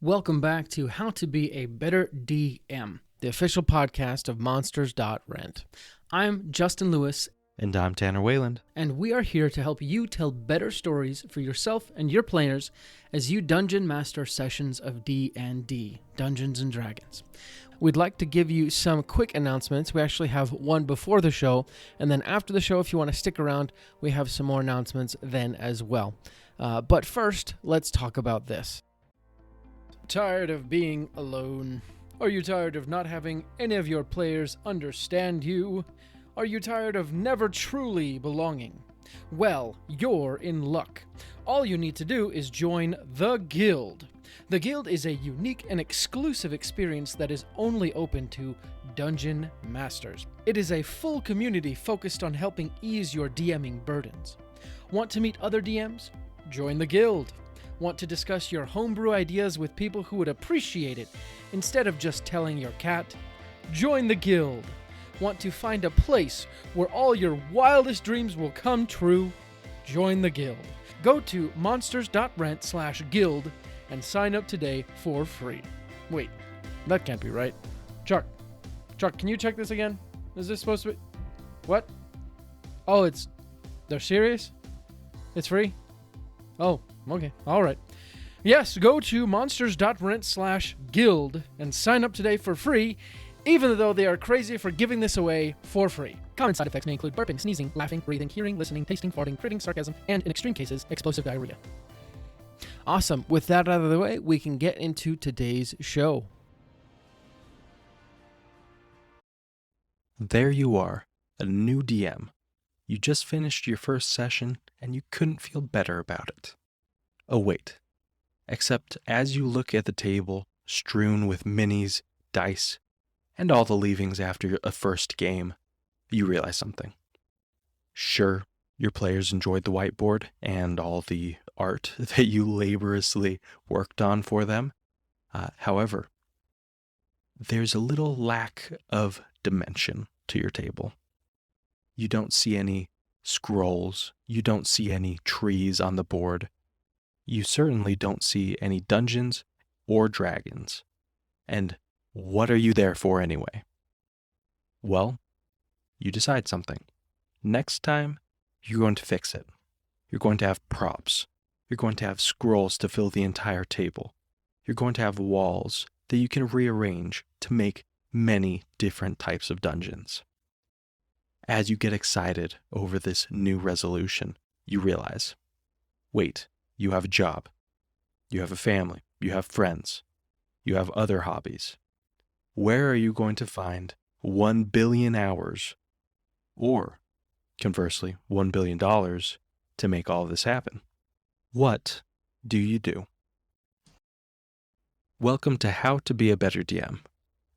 Welcome back to How to Be a Better DM, the official podcast of Monsters.rent. I'm Justin Lewis. And I'm Tanner Wayland. And we are here to help you tell better stories for yourself and your players as you dungeon master sessions of D&D, Dungeons & Dragons. We'd like to give you some quick announcements. We actually have one before the show, and then after the show, if you want to stick around, we have some more announcements then as well. But first, let's talk about this. Tired of being alone? Are you tired of not having any of your players understand you? Are you tired of never truly belonging? Well, you're in luck. All you need to do is join the Guild. The Guild is a unique and exclusive experience that is only open to Dungeon Masters. It is a full community focused on helping ease your DMing burdens. Want to meet other DMs? Join the Guild. Want to discuss your homebrew ideas with people who would appreciate it instead of just telling your cat? Join the Guild. Want to find a place where all your wildest dreams will come true? Join the Guild. Go to monsters.rent/guild and sign up today for free. Wait, that can't be right. Chuck, can you check this again? Is this supposed to be... What? Oh, they're serious? It's free? Oh, okay. All right. Yes, go to monsters.rent/guild and sign up today for free, even though they are crazy for giving this away for free. Common side effects may include burping, sneezing, laughing, breathing, hearing, listening, tasting, farting, critting, sarcasm, and in extreme cases, explosive diarrhea. Awesome. With that out of the way, we can get into today's show. There you are, a new DM. You just finished your first session and you couldn't feel better about it. Oh wait, except as you look at the table strewn with minis, dice, and all the leavings after a first game, you realize something. Sure, your players enjoyed the whiteboard and all the art that you laboriously worked on for them. However, there's a little lack of dimension to your table. You don't see any scrolls. You don't see any trees on the board. You certainly don't see any dungeons or dragons. And what are you there for anyway? Well, you decide something. Next time, you're going to fix it. You're going to have props. You're going to have scrolls to fill the entire table. You're going to have walls that you can rearrange to make many different types of dungeons. As you get excited over this new resolution, you realize, wait, you have a job. You have a family. You have friends. You have other hobbies. Where are you going to find 1 billion hours, or conversely, $1 billion to make all of this happen? What do you do? Welcome to How to Be a Better DM.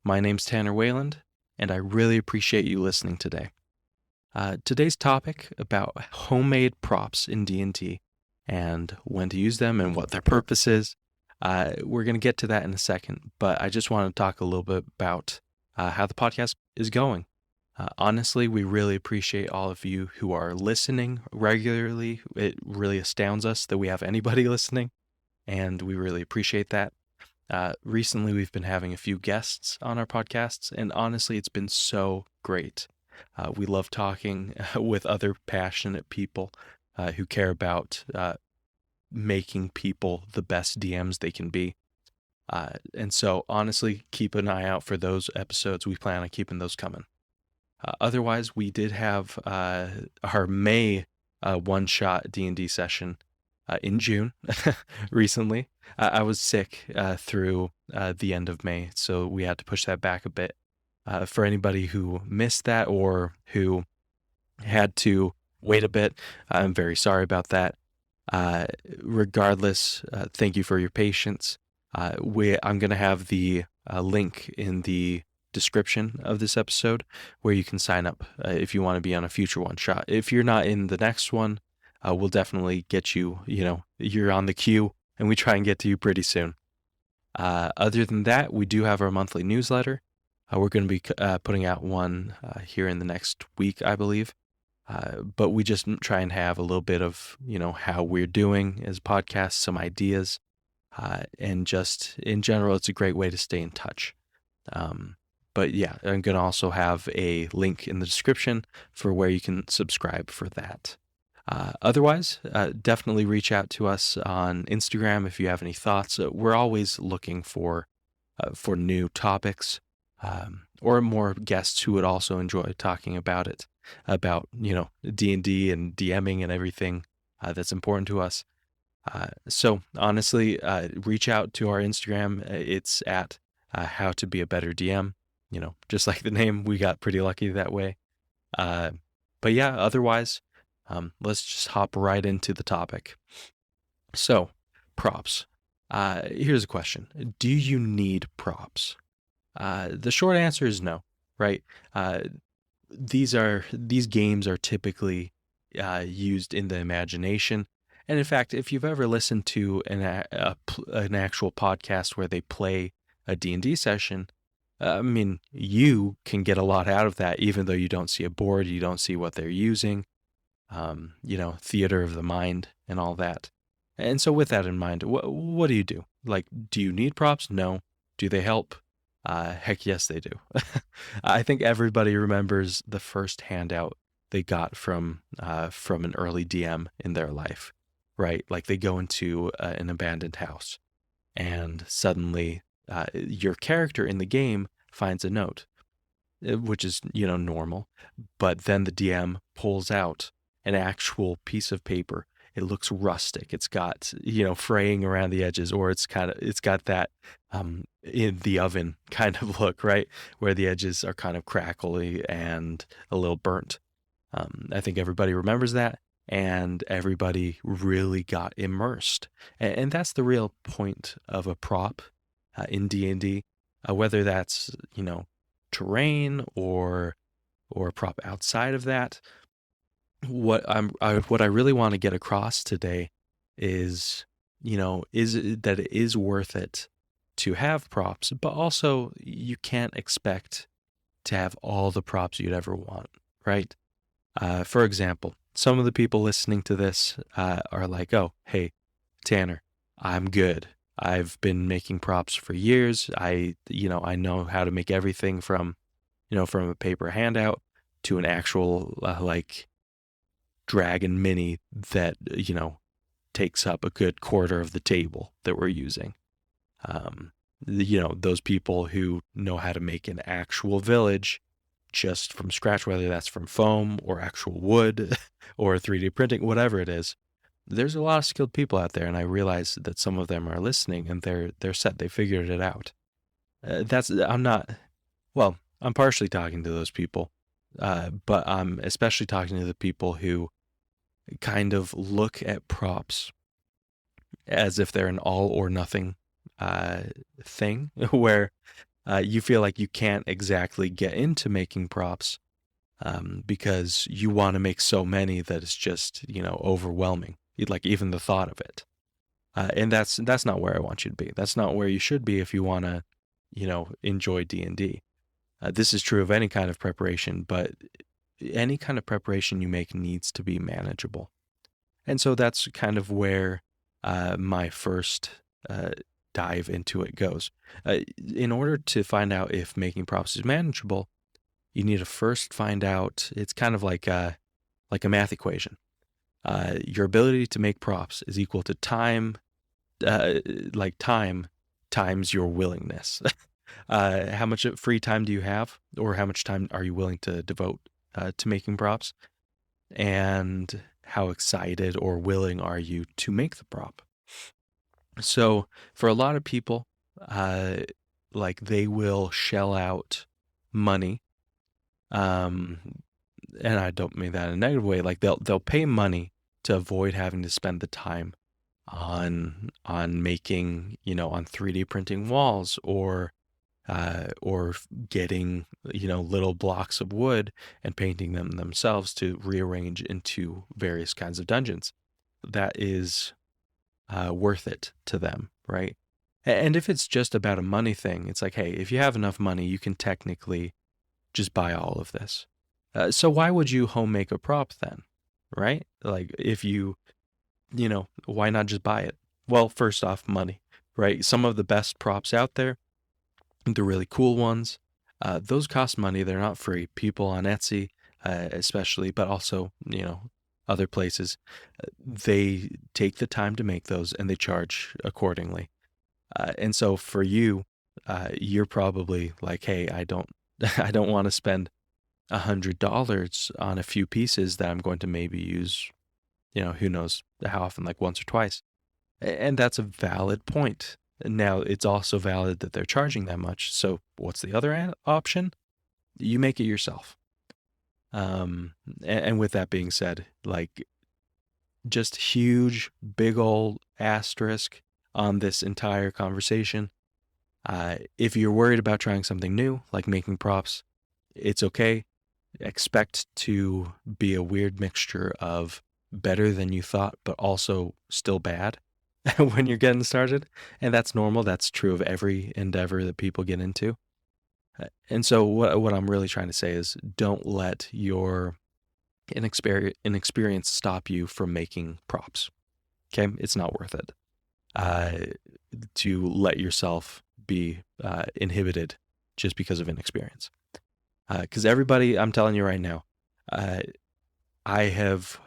My name's Tanner Wayland, and I really appreciate you listening today. Today's topic about homemade props in D&D and when to use them and what their purpose is. We're going to get to that in a second, but I just want to talk a little bit about how the podcast is going. Honestly, we really appreciate all of you who are listening regularly. It really astounds us that we have anybody listening, and we really appreciate that. Recently, we've been having a few guests on our podcasts, and honestly, it's been so great. We love talking with other passionate people who care about making people the best DMs they can be. And so, honestly, keep an eye out for those episodes. We plan on keeping those coming. Otherwise, we did have our May one-shot D&D session in June recently. I was sick through the end of May, so we had to push that back a bit. For anybody who missed that or who had to wait a bit, I'm very sorry about that. Regardless, thank you for your patience. I'm going to have the link in the description of this episode where you can sign up if you want to be on a future one shot. If you're not in the next one, we'll definitely get you, you're on the queue, and we try and get to you pretty soon. Other than that, we do have our monthly newsletter. We're going to be putting out one here in the next week, I believe. But we just try and have a little bit of, how we're doing as podcasts, some ideas. and just in general, it's a great way to stay in touch. But yeah, I'm going to also have a link in the description for where you can subscribe for that. Otherwise, definitely reach out to us on Instagram if you have any thoughts. We're always looking for new topics, or more guests who would also enjoy talking about it, about D&D and DMing and everything that's important to us. So honestly, reach out to our Instagram. It's at How to Be a Better DM. Just like the name, we got pretty lucky that way. But yeah, otherwise, let's just hop right into the topic. So, props. Here's a question. Do you need props? The short answer is no, right? These games are typically used in the imagination. And in fact, if you've ever listened to an actual podcast where they play a D&D session, you can get a lot out of that, even though you don't see a board, you don't see what they're using, theater of the mind and all that. And so with that in mind, what do you do? Like, do you need props? No. Do they help? Heck yes, they do. I think everybody remembers the first handout they got from an early DM in their life, right? Like they go into an abandoned house and suddenly your character in the game finds a note, which is, normal. But then the DM pulls out an actual piece of paper. It looks rustic. It's got, fraying around the edges, or it's got that in the oven kind of look, right? Where the edges are kind of crackly and a little burnt. I think everybody remembers that, and everybody really got immersed. And that's the real point of a prop in D&D, whether that's, terrain or a prop outside of that. What I really want to get across today is, that it is worth it to have props, but also you can't expect to have all the props you'd ever want, right? For example, some of the people listening to this are like, oh, hey, Tanner, I'm good. I've been making props for years. I know how to make everything from a paper handout to an actual dragon mini that takes up a good quarter of the table that we're using. Those people who know how to make an actual village just from scratch, whether that's from foam or actual wood or 3D printing, whatever it is. There's a lot of skilled people out there, and I realize that some of them are listening and they're set. They figured it out. I'm partially talking to those people, but I'm especially talking to the people who kind of look at props as if they're an all or nothing thing, where you feel like you can't exactly get into making props because you want to make so many that it's just, overwhelming, like even the thought of it. And that's not where I want you to be. That's not where you should be if you want to, enjoy D&D. This is true of any kind of preparation, but any kind of preparation you make needs to be manageable. And so that's kind of where my first dive into it goes. In order to find out if making props is manageable, you need to first find out, it's kind of like a math equation. Your ability to make props is equal to time times your willingness. How much free time do you have, or how much time are you willing to devote to making props? And how excited or willing are you to make the prop? So for a lot of people, they will shell out money, and I don't mean that in a negative way. Like they'll pay money to avoid having to spend the time on making, on 3D printing walls, or getting, little blocks of wood and painting them themselves to rearrange into various kinds of dungeons. That is worth it to them, right? And if it's just about a money thing, it's like, hey, if you have enough money, you can technically just buy all of this. So why would you home make a prop then, right? Like if why not just buy it? Well, first off, money. right? Some of the best props out there, the really cool ones, those cost money. They're not free. People on Etsy, especially, but also, other places, they take the time to make those and they charge accordingly. And so for you, you're probably like, hey, I don't, I don't want to spend $100 on a few pieces that I'm going to maybe use, who knows how often, like once or twice. And that's a valid point. Now, it's also valid that they're charging that much. So what's the other option? You make it yourself. And with that being said, like, just huge, big old asterisk on this entire conversation. If you're worried about trying something new, like making props, it's okay. Expect to be a weird mixture of better than you thought, but also still bad when you're getting started. And that's normal. That's true of every endeavor that people get into. And so what I'm really trying to say is don't let your inexperience stop you from making props. Okay? It's not worth it to let yourself be inhibited just because of inexperience. Because everybody, I'm telling you right now, I have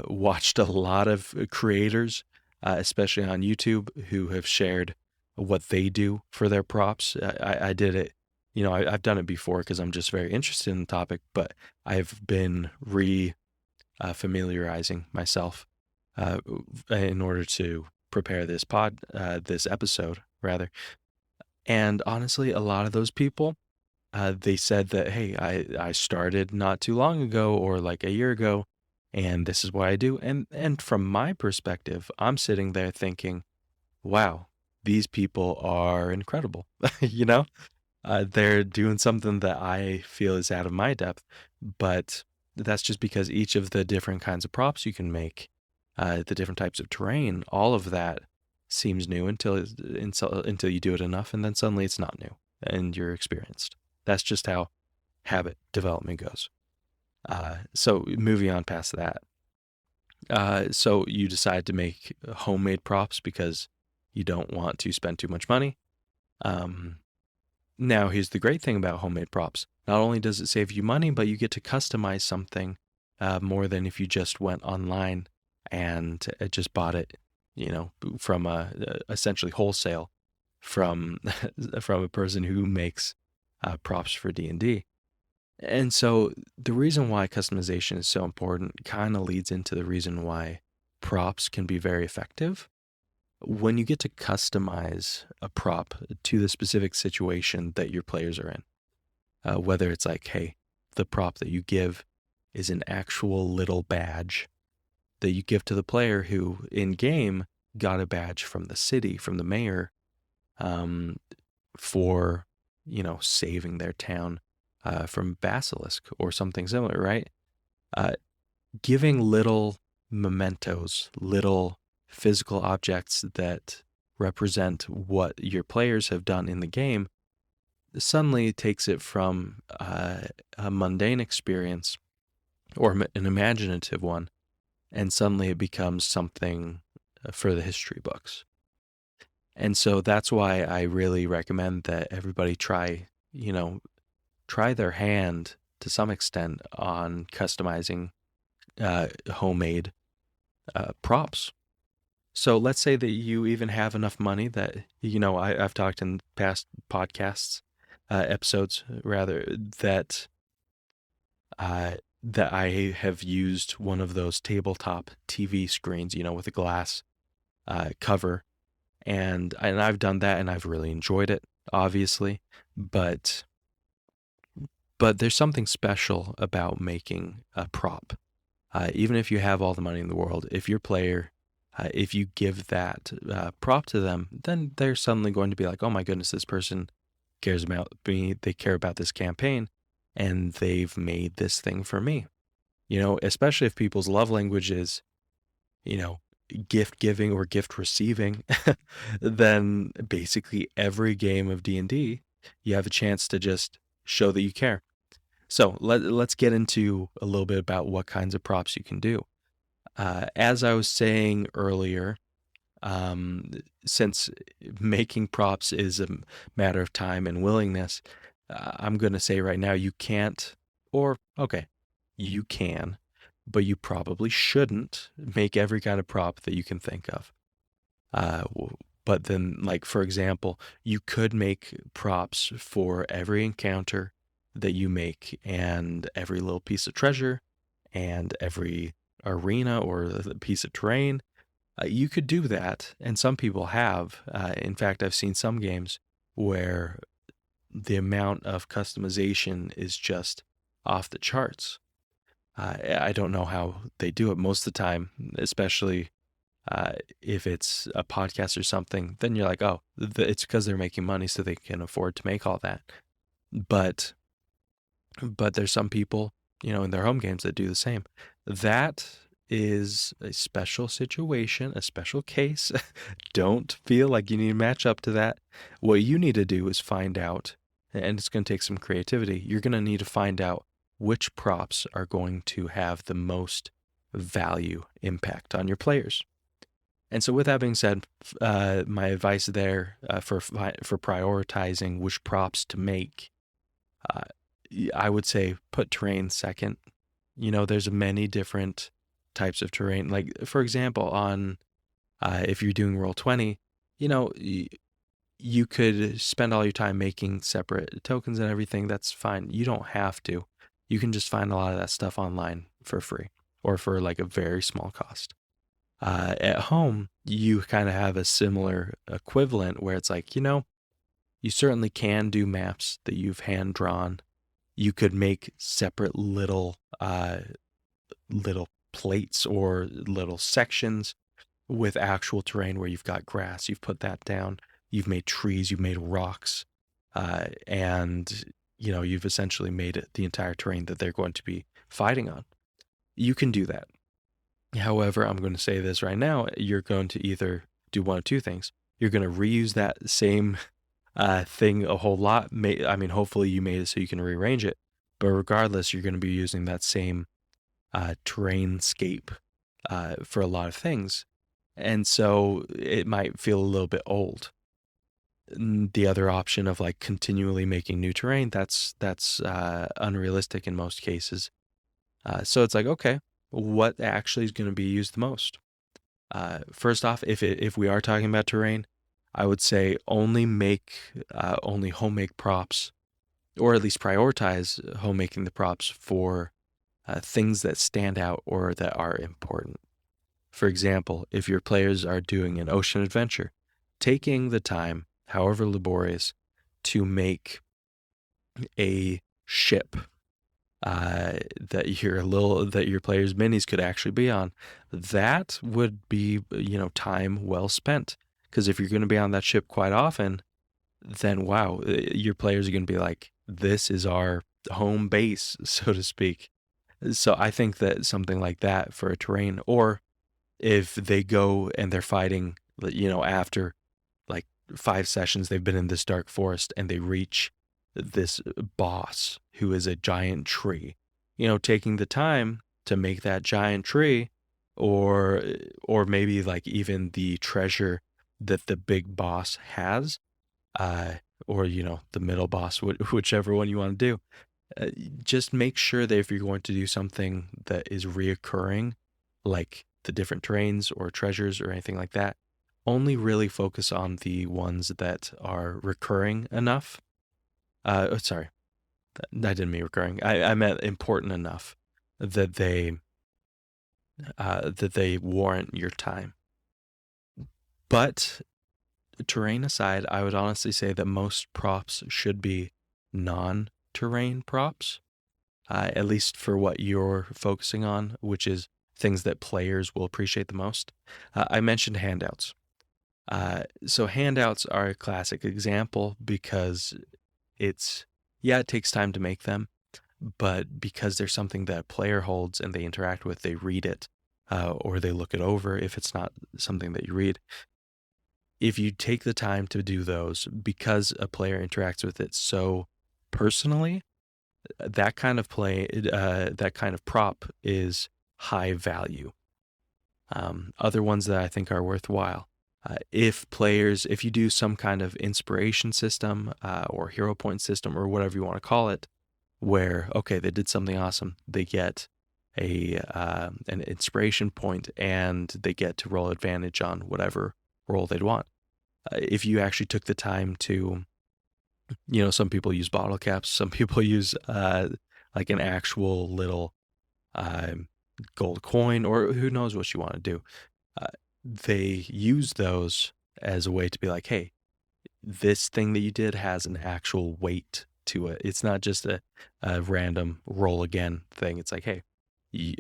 watched a lot of creators, especially on YouTube, who have shared what they do for their props. I did it, I've done it before because I'm just very interested in the topic, but I've been familiarizing myself in order to prepare this episode rather. And honestly, a lot of those people, they said that, hey, I started not too long ago or like a year ago, and this is what I do. And from my perspective, I'm sitting there thinking, wow, these people are incredible. They're doing something that I feel is out of my depth, but that's just because each of the different kinds of props you can make, the different types of terrain, all of that seems new until you do it enough, and then suddenly it's not new and you're experienced. That's just how habit development goes. So moving on past that. So you decide to make homemade props because you don't want to spend too much money. Now, here's the great thing about homemade props. Not only does it save you money, but you get to customize something more than if you just went online and just bought it, from essentially wholesale from from a person who makes props for D&D. And so the reason why customization is so important kind of leads into the reason why props can be very effective. When you get to customize a prop to the specific situation that your players are in, whether it's like, hey, the prop that you give is an actual little badge that you give to the player who in game got a badge from the city, from the mayor, for, saving their town from basilisk or something similar, right? Giving little mementos, little physical objects that represent what your players have done in the game suddenly takes it from a mundane experience or an imaginative one, and suddenly it becomes something for the history books. And so that's why I really recommend that everybody try their hand to some extent on customizing homemade props. So let's say that you even have enough money that, I've talked in past podcasts, episodes rather, that I have used one of those tabletop TV screens, with a glass cover. And I've done that and I've really enjoyed it, obviously. But there's something special about making a prop. Even if you have all the money in the world, if your player, if you give that prop to them, then they're suddenly going to be like, oh my goodness, this person cares about me. They care about this campaign and they've made this thing for me. Especially if people's love language is, gift giving or gift receiving, then basically every game of D&D, you have a chance to just show that you care. So let's get into a little bit about what kinds of props you can do. As I was saying earlier, since making props is a matter of time and willingness, I'm going to say right now you can't, or okay, you can, but you probably shouldn't make every kind of prop that you can think of. But then, like, for example, you could make props for every encounter that you make and every little piece of treasure and every arena or piece of terrain. You could do that, and some people have. In fact, I've seen some games where the amount of customization is just off the charts. I don't know how they do it most of the time, especially if it's a podcast or something. Then you're like, oh, it's because they're making money, so they can afford to make all that. But there's some people, in their home games that do the same. That is a special situation, a special case. Don't feel like you need to match up to that. What you need to do is find out, and it's going to take some creativity. You're going to need to find out which props are going to have the most value impact on your players. And so with that being said, my advice there for prioritizing which props to make, I would say put terrain second. There's many different types of terrain. Like, for example, on if you're doing Roll20, you could spend all your time making separate tokens and everything. That's fine. You don't have to. You can just find a lot of that stuff online for free or for like a very small cost. At home, you kind of have a similar equivalent where it's like, you certainly can do maps that you've hand drawn. You could make separate little plates or little sections with actual terrain where you've got grass. You've put that down. You've made trees. You've made rocks, and you've essentially made it the entire terrain that they're going to be fighting on. You can do that. However, I'm going to say this right now, you're going to either do one of two things. You're going to reuse that same thing a whole lot. Hopefully you made it so you can rearrange it. But regardless, you're going to be using that same terrainscape for a lot of things. And so it might feel a little bit old. The other option of like continually making new terrain, that's unrealistic in most cases. So it's like, okay, what actually is going to be used the most? First off, if we are talking about terrain, I would say only homemade props, or at least prioritize homemaking the props for things that stand out or that are important. For example, if your players are doing an ocean adventure, taking the time, however laborious, to make a ship that your players' minis could actually be on, that would be time well spent. Because if you're going to be on that ship quite often, then wow, your players are going to be like, this is our home base, so to speak. So I think that something like that for a terrain, or if they go and they're fighting, after like 5 sessions, they've been in this dark forest and they reach this boss who is a giant tree, taking the time to make that giant tree, or maybe like even the treasure that the big boss has, or the middle boss, whichever one you want to do. Just make sure that if you're going to do something that is reoccurring, like the different terrains or treasures or anything like that, only really focus on the ones that are recurring enough. Sorry, I didn't mean recurring. I meant important enough that they warrant your time. But terrain aside, I would honestly say that most props should be non-terrain props, at least for what you're focusing on, which is things that players will appreciate the most. I mentioned handouts. So handouts are a classic example because it takes time to make them, but because there's something that a player holds and they interact with, they read it, or they look it over if it's not something that you read. If you take the time to do those, because a player interacts with it so personally, that kind of prop is high value. Other ones that I think are worthwhile. If you do some kind of inspiration system or hero point system or whatever you want to call it, where, okay, they did something awesome, they get an inspiration point and they get to roll advantage on whatever roll they'd want. If you actually took the time to, some people use bottle caps, some people use like an actual little gold coin, or who knows what you want to do. They use those as a way to be like, hey, this thing that you did has an actual weight to it. It's not just a random roll again thing. It's like, hey,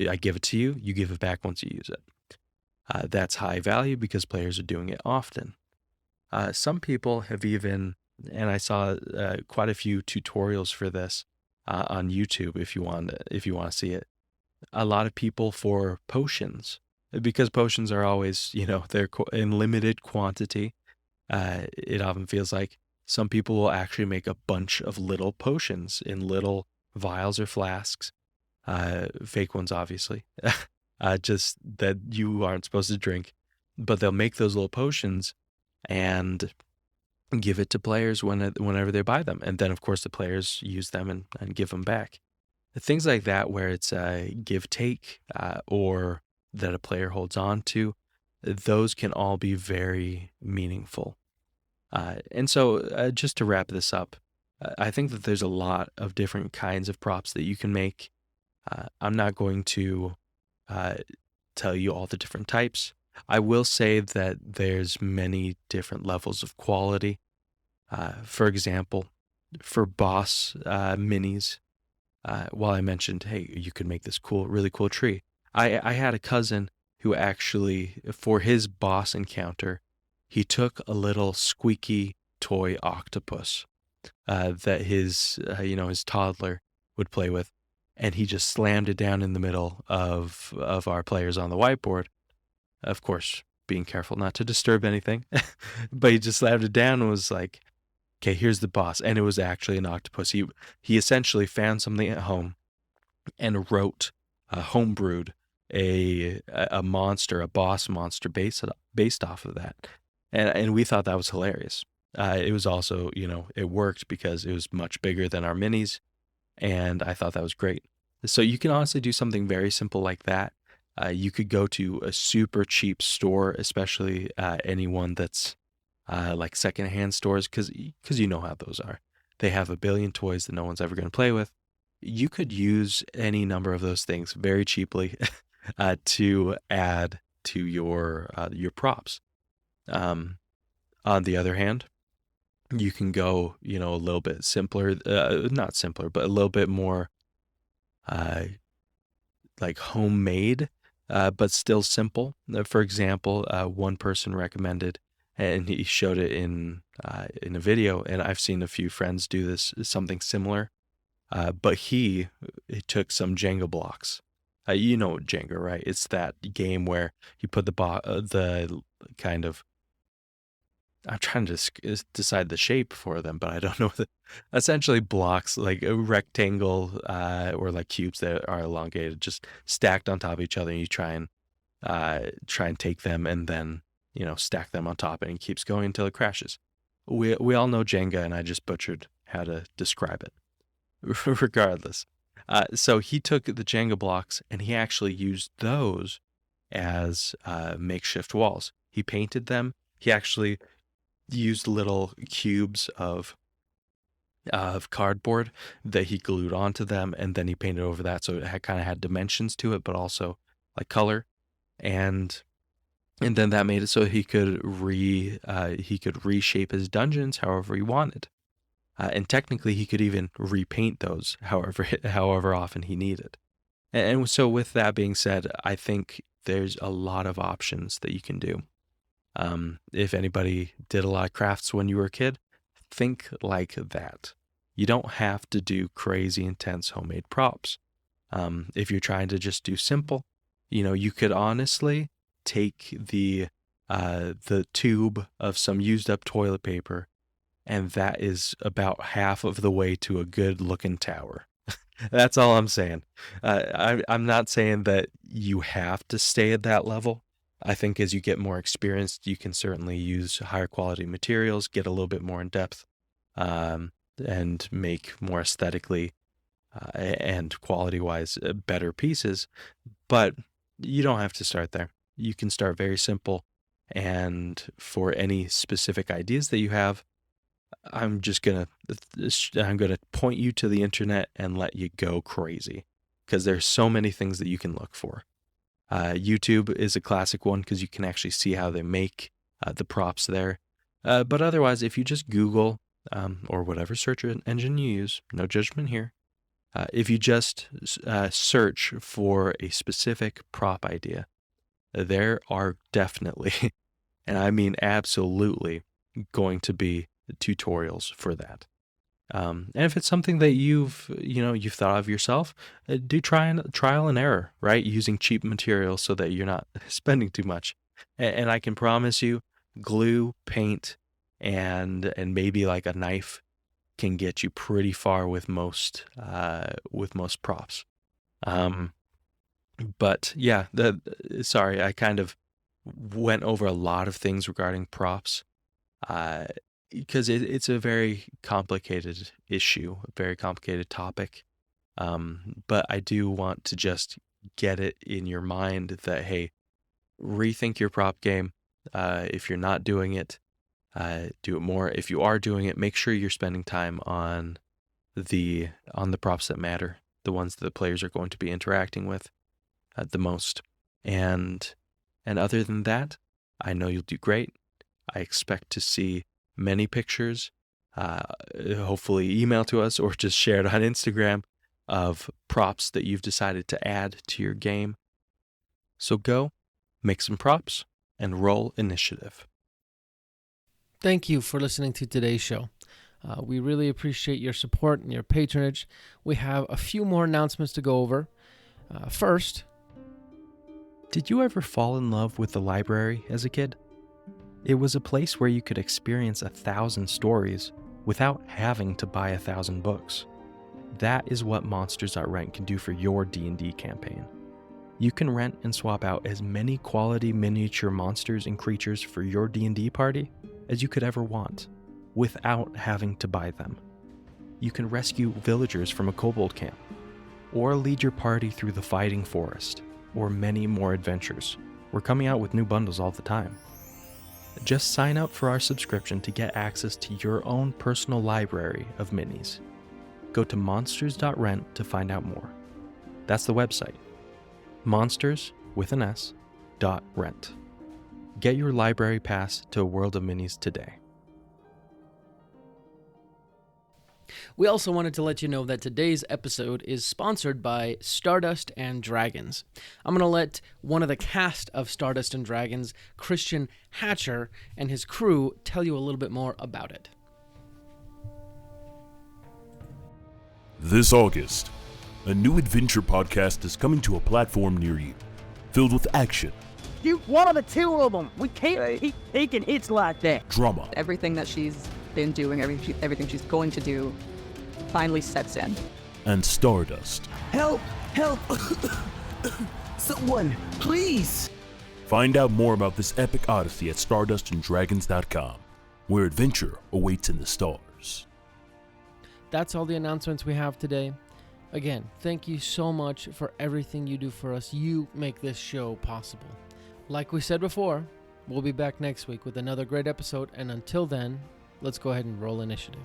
I give it to you, you give it back once you use it. That's high value because players are doing it often. Some people have even, and I saw quite a few tutorials for this on YouTube if you want to see it. A lot of people for potions, because potions are always, they're in limited quantity. It often feels like some people will actually make a bunch of little potions in little vials or flasks, fake ones, obviously, just that you aren't supposed to drink, but they'll make those little potions and give it to players whenever they buy them. And then, of course, the players use them and give them back. Things like that, where it's a give-take or that a player holds on to, those can all be very meaningful. And so just to wrap this up, I think that there's a lot of different kinds of props that you can make. I'm not going to tell you all the different types. I will say that there's many different levels of quality. For example, for boss minis, while I mentioned, hey, you could make this really cool tree. I had a cousin who actually, for his boss encounter, he took a little squeaky toy octopus that his toddler would play with, and he just slammed it down in the middle of our players on the whiteboard. Of course, being careful not to disturb anything, but he just slammed it down and was like, okay, here's the boss. And it was actually an octopus. He essentially found something at home and wrote, homebrewed a boss monster based off of that. And we thought that was hilarious. It was also, it worked because it was much bigger than our minis, and I thought that was great. So you can honestly do something very simple like that. You could go to a super cheap store, especially anyone that's like secondhand stores, because you know how those are. They have a billion toys that no one's ever going to play with. You could use any number of those things very cheaply to add to your props. On the other hand, you can go, a little bit simpler, not simpler, but a little bit more like homemade, but still simple. For example, one person recommended, and he showed it in a video, and I've seen a few friends do this, something similar. But he took some Jenga blocks. You know Jenga, right? It's that game where you put the kind of, I'm trying to decide the shape for them, but I don't know. Essentially blocks, like a rectangle or like cubes that are elongated, just stacked on top of each other, and you try and take them and then, stack them on top, and it keeps going until it crashes. We all know Jenga, and I just butchered how to describe it. Regardless. So he took the Jenga blocks and he actually used those as makeshift walls. He painted them. He actually used little cubes of cardboard that he glued onto them, and then he painted over that, so it kind of had dimensions to it, but also like color, and then that made it so he could reshape his dungeons however he wanted. And technically, he could even repaint those however often he needed. And so with that being said, I think there's a lot of options that you can do. If anybody did a lot of crafts when you were a kid, think like that. You don't have to do crazy intense homemade props. If you're trying to just do simple, you could honestly take the tube of some used up toilet paper, and that is about half of the way to a good looking tower. That's all I'm saying. I'm not saying that you have to stay at that level. I think as you get more experienced, you can certainly use higher quality materials, get a little bit more in depth, and make more aesthetically and quality-wise better pieces. But you don't have to start there. You can start very simple, and for any specific ideas that you have, I'm gonna point you to the internet and let you go crazy, because there's so many things that you can look for. YouTube is a classic one because you can actually see how they make the props there. But otherwise, if you just Google or whatever search engine you use, no judgment here. If you just search for a specific prop idea, there are definitely, and I mean absolutely, going to be tutorials for that. And if it's something that you've thought of yourself, do trial and error, right? Using cheap materials so that you're not spending too much. And I can promise you, glue, paint, and maybe like a knife can get you pretty far with most props. But yeah, sorry, I kind of went over a lot of things regarding props. Because it's a very complicated issue, a very complicated topic. But I do want to just get it in your mind that, hey, rethink your prop game. If you're not doing it, do it more. If you are doing it, make sure you're spending time on the props that matter, the ones that the players are going to be interacting with the most. And other than that, I know you'll do great. I expect to see many pictures, hopefully email to us or just share it on Instagram, of props that you've decided to add to your game. So go, make some props, and roll initiative. Thank you for listening to today's show. We really appreciate your support and your patronage. We have a few more announcements to go over. First, did you ever fall in love with the library as a kid? It was a place where you could experience 1,000 stories without having to buy 1,000 books. That is what Monsters.Rent can do for your D&D campaign. You can rent and swap out as many quality miniature monsters and creatures for your D&D party as you could ever want, without having to buy them. You can rescue villagers from a kobold camp, or lead your party through the fighting forest, or many more adventures. We're coming out with new bundles all the time. Just sign up for our subscription to get access to your own personal library of minis. Go to monsters.rent to find out more. That's the website. monsters.rent. Get your library pass to a world of minis today. we also wanted to let you know that today's episode is sponsored by Stardust and Dragons. I'm going to let one of the cast of Stardust and Dragons, Christian Hatcher, and his crew tell you a little bit more about it. This August, a new adventure podcast is coming to a platform near you, filled with action. You one of the two of them. We can't keep taking hits like that. Drama. Everything that she's been doing, everything she's going to do, finally sets in. And Stardust. Help! Help! Someone, please! Find out more about this epic odyssey at stardustanddragons.com, where adventure awaits in the stars. That's all the announcements we have today. Again, thank you so much for everything you do for us. You make this show possible. Like we said before, we'll be back next week with another great episode, and until then, let's go ahead and roll initiative.